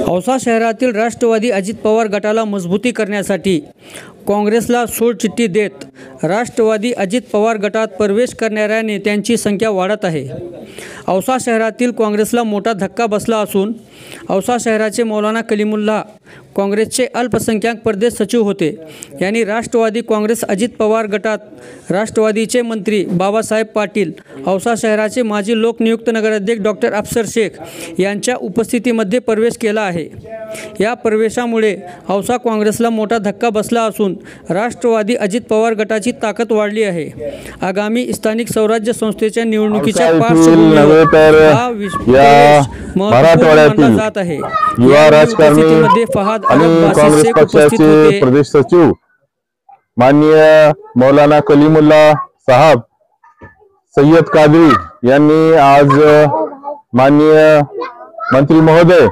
औसा शहरातील राष्ट्रवादी अजित पवार गटाला मजबूती करण्यासाठी काँग्रेसला सोडचिठ्ठी देत राष्ट्रवादी अजित पवार गटात प्रवेश करणाऱ्या नेत्यांची संख्या वाढत आहे। औसा शहरातील काँग्रेसला मोठा धक्का बसला असून औसा शहराचे मौलाना कलीमुल्लाह काँग्रेसचे अल्पसंख्याक प्रदेश सचिव होते। यांनी राष्ट्रवादी काँग्रेस अजित पवार गटात राष्ट्रवादीचे मंत्री बाबासाहेब पाटील, औसा शहराचे माजी लोकनियुक्त नगराध्यक्ष डॉक्टर अफसर शेख यांच्या उपस्थितीमध्ये प्रवेश केला आहे। या प्रवेशामुळे औसा काँग्रेसला मोठा धक्का बसला असून राष्ट्रवादी अजित पवार गटाची ताकद वाढली आहे। आगामी स्थानिक स्वराज्य संस्थेच्या निवडणुकीच्या पार्श्वभूमीवर हा विशेष महत्त्वपूर्ण जात आहे। युवा राजकारणी फहाद आणि काँग्रेस पक्षाचे प्रदेश सचिव माननीय मौलाना कलीमुल्लाह साहब सय्यद कादरी यांनी आज माननीय मंत्री महोदय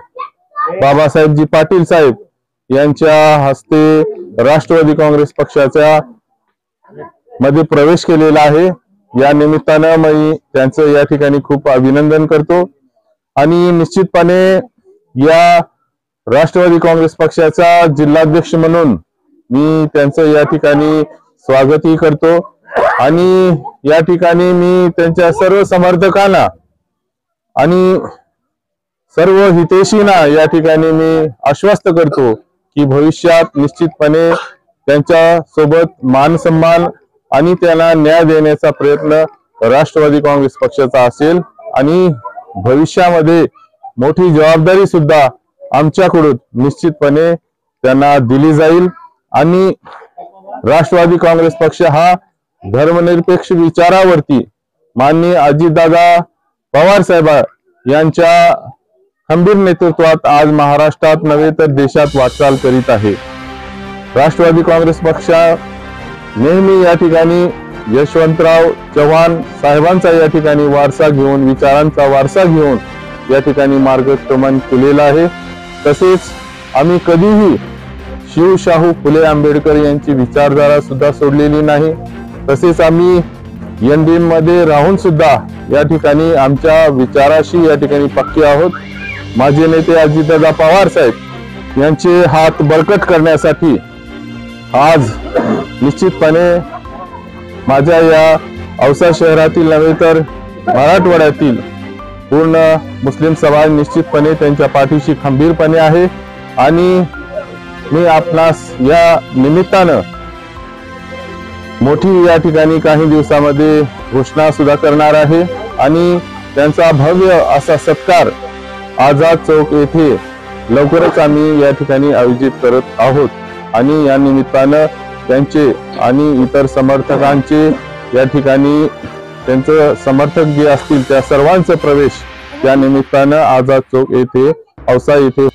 बाबासाहेबजी पाटील साहेब यांच्या हस्ते राष्ट्रवादी काँग्रेस पक्षाच्या मध्ये प्रवेश केलेला आहे। या निमित्ताने मी त्यांचं या ठिकाणी खूप अभिनंदन करतो आणि निश्चितपणे या राष्ट्रवादी काँग्रेस पक्षाचा जिल्हाध्यक्ष म्हणून मी त्यांचं या ठिकाणी स्वागतही करतो आणि या ठिकाणी मी त्यांच्या सर्व समर्थकांना आणि सर्व हितैषींना या ठिकाणी मी आश्वस्त करतो की भविष्यात निश्चितपणे त्यांच्या सोबत मान सन्मान आणि त्यांना न्याय देण्याचा प्रयत्न राष्ट्रवादी काँग्रेस पक्षाचा असेल आणि भविष्यामध्ये मोठी जबाबदारी सुद्धा आमच्याकडून निश्चितपणे त्यांना दिली जाईल आणि राष्ट्रवादी काँग्रेस पक्ष हा धर्मनिरपेक्ष विचारावरती माननीय अजितदादा पवार साहेब यांच्या खंबीर नेतृत्वात आज महाराष्ट्रात नव्हे तर देशात वाटचाल करीत आहे। राष्ट्रवादी काँग्रेस पक्ष नेहमी या ठिकाणी यशवंतराव चव्हाण साहेबांचा या ठिकाणी वारसा घेऊन विचारांचा वारसा घेऊन या ठिकाणी मार्गक्रमण केलेला आहे। तसेच आम्ही कधीही शिवशाहू फुले आंबेडकर यांची विचारधारा सुद्धा सोडलेली नाही। तसेच आम्ही एनडीए मध्ये राहून सुद्धा या ठिकाणी आमच्या विचाराशी या ठिकाणी पक्के आहोत। माजी नेते अजितदादा पवार साहेब यांचे हात बळकट करण्यासाठी आज निश्चितपणे माझ्या या औसा शहरातील नव्हे तर मराठवाड्यातील पूर्ण मुस्लिम समाज निश्चितपणे त्यांच्या पाठीशी खंबीरपणे आहे आणि मी आपणास या निमित्तानं मोठी या ठिकाणी काही दिवसामध्ये घोषणा सुद्धा करणार आहे आणि त्यांचा भव्य असा सत्कार आझाद चौक येथे लवकरच आम्ही या ठिकाणी आयोजित करत आहोत आणि या निमित्तानं त्यांचे आणि इतर समर्थकांचे या ठिकाणी त्यांचं समर्थक जे असतील त्या सर्वांचा प्रवेश या निमित्तानं आझाद चौक येथे औसा येथे